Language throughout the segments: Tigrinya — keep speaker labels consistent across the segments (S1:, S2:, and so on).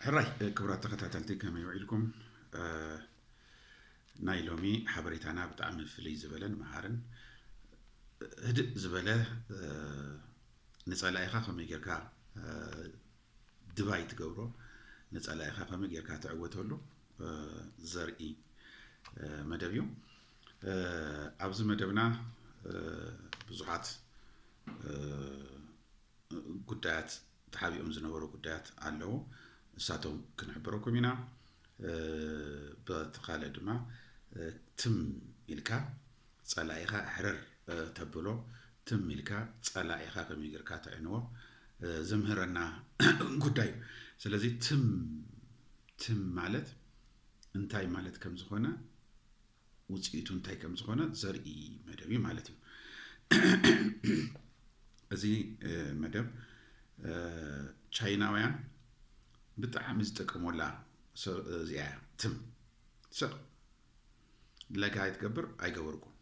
S1: حراي كبرات تختاتلتي كما يوعدكم ناي لومي حبريتانا بتعمل فلي زبلن مهارن هدء زبله نصلا ايخا كما يجركا دبي تقبرو نصلا ايخا كما يجركا تعوتولو زرئي مدبيو ابز مدبنا بزحات ጉዳያት ተሓቢኦም ዝነበሩ ጉዳያት ኣለዉ እሳቶም ክንሕብረኩም ኢና ብተኻልእ ድማ ትም ኢልካ ጸላኢኻ ሕረር ተብሎ ትም ኢልካ ጸላኢኻ ከመይ ጌርካ ትዕንዎ ዘምህረና ጉዳይ ስለዚ ትም ማለት እንታይ ማለት ከም ዝኾነ ውጽኢቱ እንታይ ከም ዝኾነ ዘርኢ መደብ ማለት እዩ እዚ መደብ ቻይናውያን ብጣዕሚ ዝጥቀሙላ እዚኣ ትም ሰብ ለጋ ይትገብር ኣይገበርኩም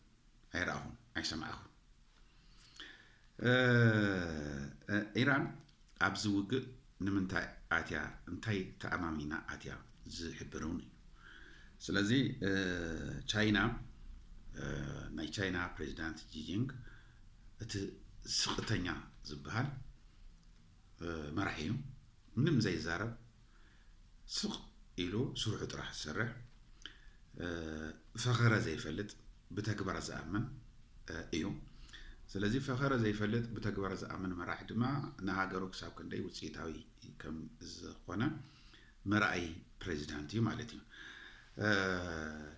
S1: ኣይረኣኹም ኣይሰማዕኹም ኢራን ኣብዚ ውግእ ንምንታይ ኣትያ እንታይ ተኣማሚና ኣትያ ዝሕብረውን እዩ ስለዚ ቻይና ናይ ቻይና ፕሬዚዳንት ጂጂንግ እቲ ስቕተኛ ዝበሃል መራሒ እዩ ምንም ዘይዛረብ ስቕ ኢሉ ስርሑ ጥራሕ ዝሰርሕ ፈኸረ ዘይፈልጥ ብተግባር ዝኣምን እዩ ስለዚ ፈኸረ ዘይፈልጥ ብተግባር ዝኣምን መራሒ ድማ ንሃገሩ ክሳብ ክንደይ ውፅኢታዊ ከም ዝኾነ መርኣይ ፕሬዚዳንት እዩ ማለት እዩ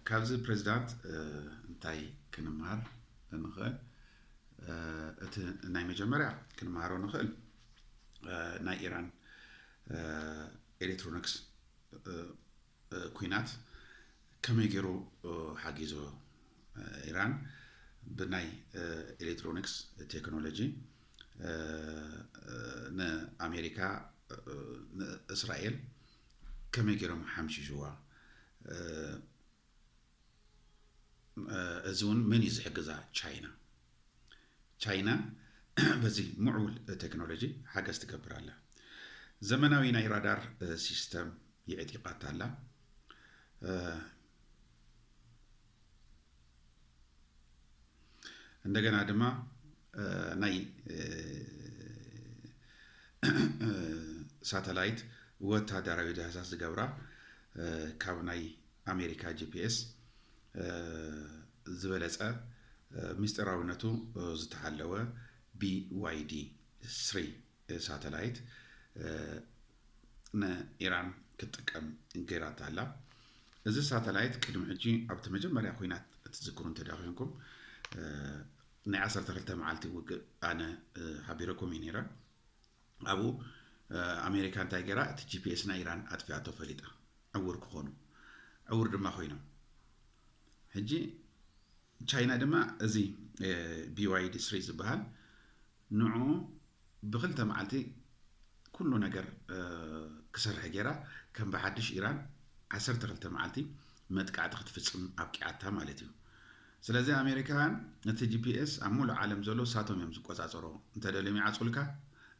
S1: ካብዚ ፕሬዚዳንት እንታይ ክንምሃር ንኽእል እቲ ናይ መጀመርያ ክንምሃሮ ንኽእል ናይ ኢራን ኤሌክትሮኒክስ ኩናት ከመይ ገይሩ ሓጊዞ ኢራን ብናይ ኤሌክትሮኒክስ ቴክኖሎጂ ንኣሜሪካ ንእስራኤል ከመይ ገይሮም ሓምሽሽዋ እዚ እውን መን እዩ ዝሕግዛ ቻይና በዚ ምዕቡል ቴክኖሎጂ ሓገዝ ትገብር ኣላ ዘመናዊ ናይ ራዳር ሲስተም የዕጢቃት ኣላ እንደገና ድማ ናይ ሳተላይት ወታደራዊ ዳህሳስ ዝገብራ ካብ ናይ ኣሜሪካ ጂፒኤስ ዝበለፀ ምስጢራዊነቱ ዝተሓለወ BYD 3 ሳተላይት ንኢራን ክትጥቀም ገይራታ ኣላ እዚ ሳተላይት ቅድሚ ሕጂ ኣብቲ መጀመርያ ኩናት እትዝክሩ እንተዳኺንኩም ናይ 12 መዓልቲ ውግእ ኣነ ሓቢረኩም እዩ ነይረ ኣብኡ ኣሜሪካ እንታይ ገይራ እቲ ጂፒኤስ ናይ ኢራን ኣጥፊኣቶ ፈሊጣ ዕውር ክኾኑ ዕውር ድማ ኮይኖም ሕጂ ቻይና ድማ እዚ BYD 3 ዝበሃል ንዑ ብክልተ መዓልቲ ኩሉ ነገር ክሰርሕ ገይራ ከም ብሓድሽ ኢራን 12 መዓልቲ መጥቃዕቲ ክትፍፅም ኣብቂዓታ ማለት እዩ ስለዚ ኣሜሪካውያን ነቲ ጂፒኤስ ኣብ ሙሉእ ዓለም ዘሎ ሳቶም እዮም ዝቆፃፀሮ እንተደልዮም ይዓፅልካ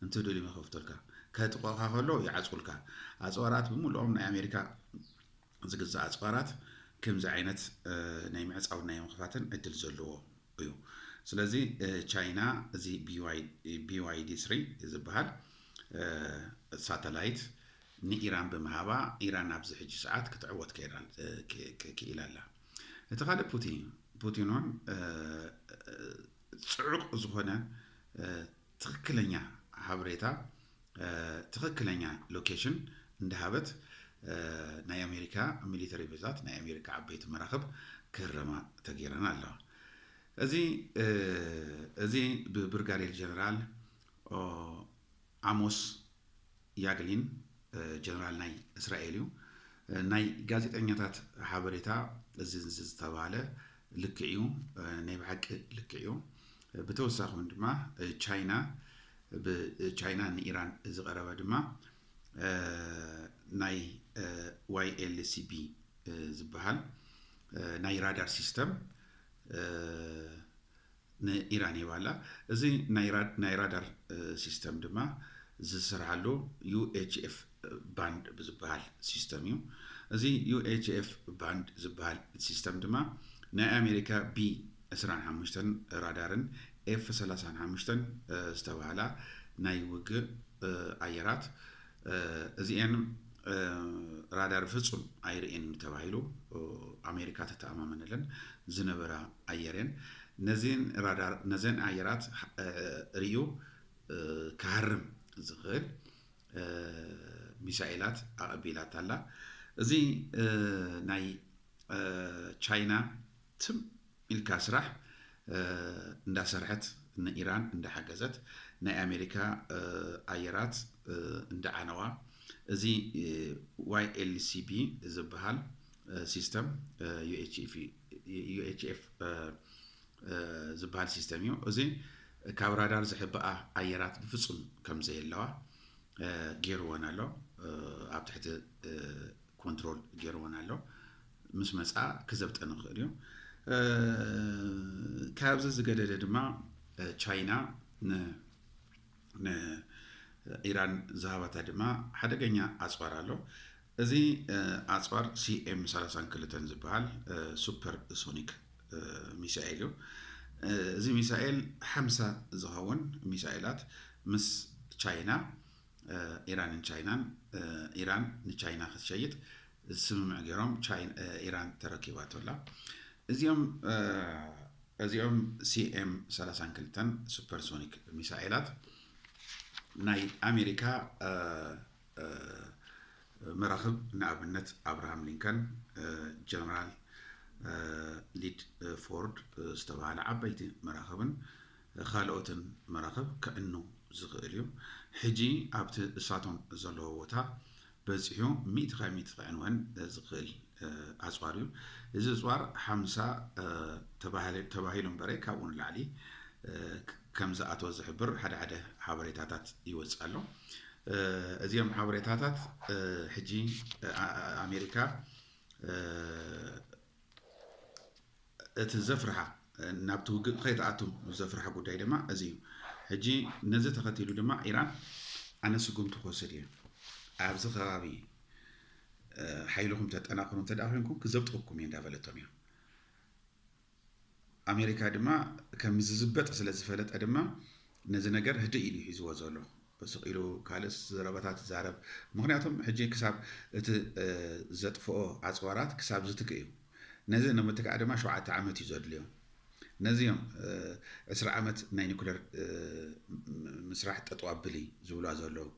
S1: እንተደልዮም ይኸፍተልካ ከጥቆኻ ከሎ ይዓፅልካ ኣፅዋራት ብምሉኦም ናይ ኣሜሪካ ዝግዛእ ኣፅዋራት ከምዚ ዓይነት ናይ ምዕፃው ናይ ምኽፋትን ዕድል ዘለዎ እዩ ስለዚ ቻይና እዚ BYD 3 ዝበሃል ሳተላይት ንኢራን ብምሃባ ኢራን ኣብዚ ሕጂ ሰዓት ክትዕወት ክኢላ ኣላ እቲ ካልእ ፑቲን ውን ፅዑቕ ዝኾነ ትክክለኛ ሓበሬታ ትክክለኛ ሎኬሽን እንዳሃበት ናይ ኣሜሪካ ሚሊተሪ ቤዛት ናይ ኣሜሪካ ዓበይቲ መራኽብ ክህረማ ተገይረን ኣለዋ እዚ ብብርጋዴር ጀነራል አሞስ ያግሊን ጀነራል ናይ እስራኤል እዩ ናይ ጋዜጠኛታት ሓበሬታ እዚ ዝተባለ ልክዕዩ ናይ ብሓቂ ልክዕዩ ብተወሳኺ ድማ ቻይና ንኢራን ዝቐረበ ድማ ናይ YLCB ዝበሃል ናይ ራዳር ሲስተም ንኢራን ይባላ እዚ ናይ ራዳር ሲስተም ድማ ዝስራሓሉ UHF ባንድ ብዝበሃል ሲስተም እዩ እዚ UHF ባንድ ዝበሃል ሲስተም ድማ ናይ ኣሜሪካ B25 ራዳርን F35 ዝተባሃላ ናይ ውግእ ኣየራት እዚአን ራዳር ፍጹም ኣይርኤን ተባሂሉ ኣሜሪካ ተተኣማመነለን ዝነበራ ኣየረን ነዘን ኣየራት ርዩ ካሃርም ዝኽእል ሚሳኤላት ኣቐቢላት ኣላ እዚ ናይ ቻይና ትም ኢልካ ስራሕ እንዳሰርሐት ንኢራን እንዳሓገዘት ናይ ኣሜሪካ ኣየራት እንዳዓነዋ እዚ YLCB ዝበሃል ሲስተም UHF ዝበሃል ሲስተም እዩ እዚ ካብ ራዳር ዝሕብኣ ኣየራት ብፍጹም ከም ዘየለዋ ገይርዎን ኣሎ ኣብ ትሕቲ ኮንትሮል ገይርዎን ኣሎ ምስ መጻ ክዘብጠን ይኽእል እዩ ካብዚ ዝገደደ ድማ ቻይና ኢራን ዝሃበታ ድማ ሓደገኛ ኣጽዋር ኣሎ እዚ ኣጽዋር CM32 ዝበሃል ሱፐር ሶኒክ ሚሳኤል እዩ እዚ ሚሳኤል 50 ዝኸውን ሚሳኤላት ምስ ቻይና ኢራን ንቻይና ክትሸይጥ ስምምዕ ገይሮም ኢራን ተረኪባቶላ እዚኦም CM32 ሱፐር ሶኒክ ሚሳኤላት ናይ ኣሜሪካ መራኽብ ንኣብነት ኣብርሃም ሊንከን ጀነራል ሊድ ፎርድ ዝተባሃለ ዓበይቲ መራኽብን ካልኦትን መራኽብ ከእኑ ዝኽእል እዩ ሕጂ ኣብቲ እሳቶም ዘለዎ ቦታ በፂሑ 100 ክዕንወን ዝኽእል ኣጽዋር እዩ እዚ ኣጽዋር 50 ተባሂሉ እምበረ ካብኡ ንላዕሊ ከም ዝኣተወ ዝሕብር ሓደ ሓበሬታታት ይወፅእ ኣሎ እዚኦም ሓበሬታታት ሕጂ ኣሜሪካ እቲ ዘፍርሓ ናብቲ ውግእ ከይተኣቱ ዘፍርሓ ጉዳይ ድማ እዚ እዩ ሕጂ ነዚ ተኸቲሉ ድማ ኢራን ኣነ ስጉምቲ ክወስድ እየ ኣብዚ ከባቢ ሓይልኩም ተጠናክሩ እንተደኣ ኮይንኩም ክዘብጥኩም እየ እንዳበለቶም እያ ኣሜሪካ ድማ ከም ዝዝበጥ ስለ ዝፈለጠ ድማ ነዚ ነገር ህድእ ኢሉ ሒዝዎ ዘሎ ስቕ ኢሉ ካልእ ዘረባታት ዛረብ ምክንያቱም ሕጂ ክሳብ እቲ ዘጥፍኦ ኣጽዋራት ክሳብ ዝትክእ እዩ ነዚ ንምትካእ ድማ 7 ዓመት እዩ ዘድልዮ ነዚኦም 20 ዓመት ናይ ኒኩለር ምስራሕ ጠጠው ኣበሊ ዝብሏ ዘለዉ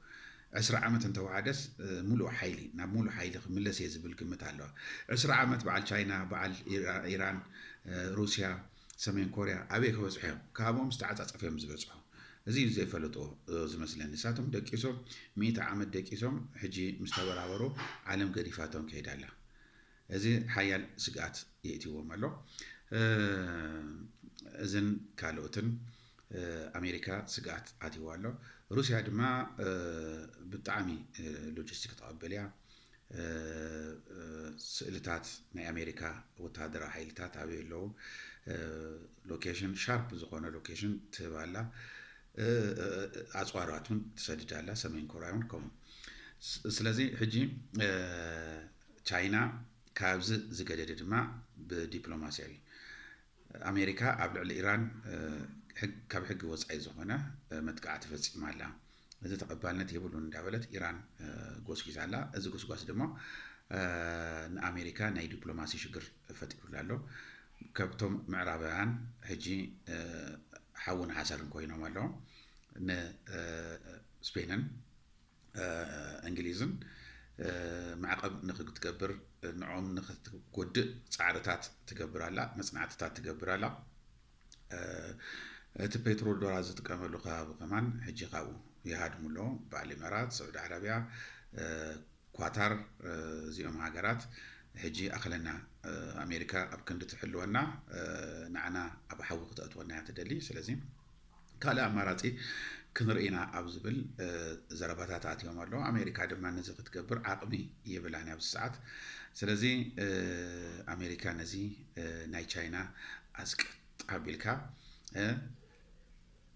S1: 20 ዓመት እንተወሓደስ ሙሉእ ሓይሊ ናብ ሙሉእ ሓይሊ ክምለስ እየ ዝብል ግምት ኣለዋ 20 ዓመት በዓል ቻይና በዓል ኢራን ሩስያ ሰሜን ኮርያ ኣበይ ክበፅሑ እዮም ካብኦም ዝተዓፃፀፈ እዮም ዝበፅሑ እዚ ዘይፈለጦ ዝመስለኒ ንሳቶም ደቂሶም 100 ዓመት ደቂሶም ሕጂ ምስ ተበራበሩ ዓለም ገዲፋቶም ከይዳ ኣላ እዚ ሓያል ስግኣት የእትዎም ኣሎ እዝን ካልኦትን ኣሜሪካ ስግኣት ኣትይዋ ኣሎ ሩስያ ድማ ብጣዕሚ ሎጂስቲክ ተቐበል እያ ስእልታት ናይ ኣሜሪካ ወታደራዊ ሓይልታት ኣበይ ኣለዉ ሎኬሽን ሻርፕ ዝኾነ ሎኬሽን ትህባላ ኣጽዋራቱን ትሰድዳላ ሰሜን ኮርያ እውን ከምኡ ስለዚ ሕጂ ቻይና ካብዚ ዝገደደ ድማ ብዲፕሎማስያዊ ኣሜሪካ ኣብ ልዕሊ ኢራን ካብ ሕጊ ወፃኢ ዝኾነ መጥቃዕቲ ፈፂማ ኣላ እዚ ተቐባልነት የብሉን እንዳበለት ኢራን ጎስጊዛ ኣላ እዚ ጎስጓስ ድማ ንኣሜሪካ ናይ ዲፕሎማሲ ሽግር ፈጢሩላ ኣሎ ካብቶም ምዕራባውያን ሕጂ ሓውን ሓሰርን ኮይኖም ኣለዎም ንስፔንን እንግሊዝን معقب نخد تكبر نعوم نخد قد صعرتات تكبر على مصنعتات تكبر على تبيترول دراز تكملوا خاب كمان حجي خاو يهادموا له بالإمارات السعودية العربية كواتار زيهم هاجرات حجي أخلنا أمريكا أبكن تحلونا نعنا أبحاول خطأتنا تدلي سلازم كلا أماراتي كنرئينا أبزبل زرباتات عتيهم الله أمريكا دم نزق تكبر عقمي يبلعني بالساعات سلازي أمريكا نزي ناي تشاينا أسك قبلكا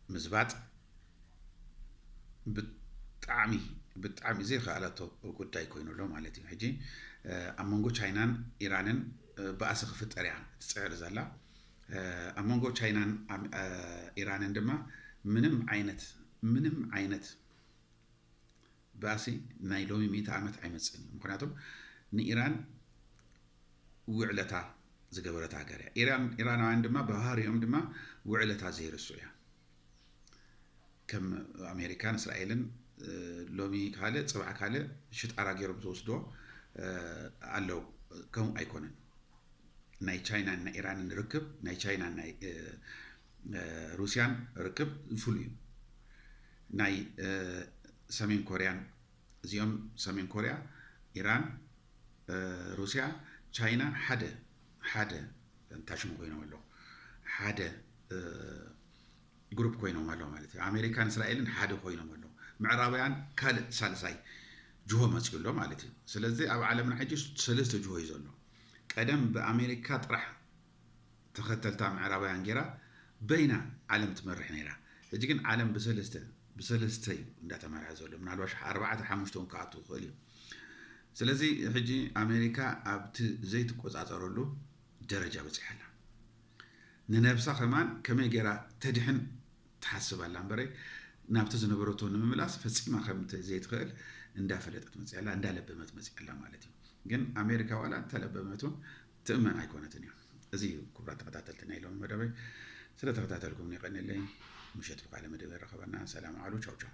S1: مزبات بتعمي ብጣዕሚ ዘይከኣለቶ ጉዳይ ኮይኑ ኣሎ ማለት እዩ ሕጂ ኣብ መንጎ ቻይናን ኢራንን በኣሲ ክፍጠር እያ ትፅዕር ዘላ ኣብ መንጎ ቻይናን ኢራንን ድማ ምንም ዓይነት በኣሲ ናይ ሎሚ 100 ዓመት ኣይመፅን እዩ ምክንያቱም ንኢራን ውዕለታ ዝገበረት ሃገር እያ ኢራናውያን ድማ ባህርዮም ድማ ውዕለታ ዘይርሱ እያ ከም ኣሜሪካን እስራኤልን ሎሚ ካልእ ፅባሕ ካልእ ሽጣራ ገይሮም ዝወስድዎ ኣለው ከምኡ ኣይኮነን ናይ ቻይናን ናይ ኢራንን ርክብ ናይ ቻይናን ናይ ሩስያን ርክብ ፍሉይ እዩ ናይ ሰሜን ኮርያን እዚኦም ሰሜን ኮርያ ኢራን ሩስያ ቻይና ሓደ እንታሽሙ ኮይኖም ኣለዉ ሓደ ግሩፕ ኮይኖም ኣለዉ ማለት እዩ ኣሜሪካን እስራኤልን ሓደ ኮይኖም ኣለዉ ምዕራባውያን ካልእ ሳልሳይ ጅሆ መፅኡ ኣሎ ማለት እዩ ስለዚ ኣብ ዓለምና ሕጂ ሰለስተ ጅሆ እዩ ዘሎ ቀደም ብኣሜሪካ ጥራሕ ተኸተልታ ምዕራባውያን ጌራ በይና ዓለም ትመርሕ ነይራ ሕጂ ግን ዓለም ብሰለስተ እዩ እንዳተመርሐ ዘሎ ምናልባሽ 4-5 ክኣቱ ክኽእል እዩ ስለዚ ሕጂ ኣሜሪካ ኣብቲ ዘይትቆፃፀረሉ ደረጃ በፂሓ ኣላ ንነብሳ ከማን ከመይ ጌራ ተድሕን ትሓስብ ኣላ እምበረይ ናብቲ ዝነበረቶ ንምምላስ ፈፂማ ከምቲ ዘይትኽእል እንዳፈለጠት መፅያ ኣላ እንዳለበመት መፅያ ኣላ ማለት እዩ ግን ኣሜሪካ ዋላ እንተለበመቱን ትእመን ኣይኮነትን እዩ እዚ ክቡራት ተኸታተልቲ ናይ ሎሚ መደበይ ስለተኸታተልኩም ይቀኒለይ ምሸት ብቃለ መደበይ ረኸበና ሰላም ዓሉ ቻው ቻው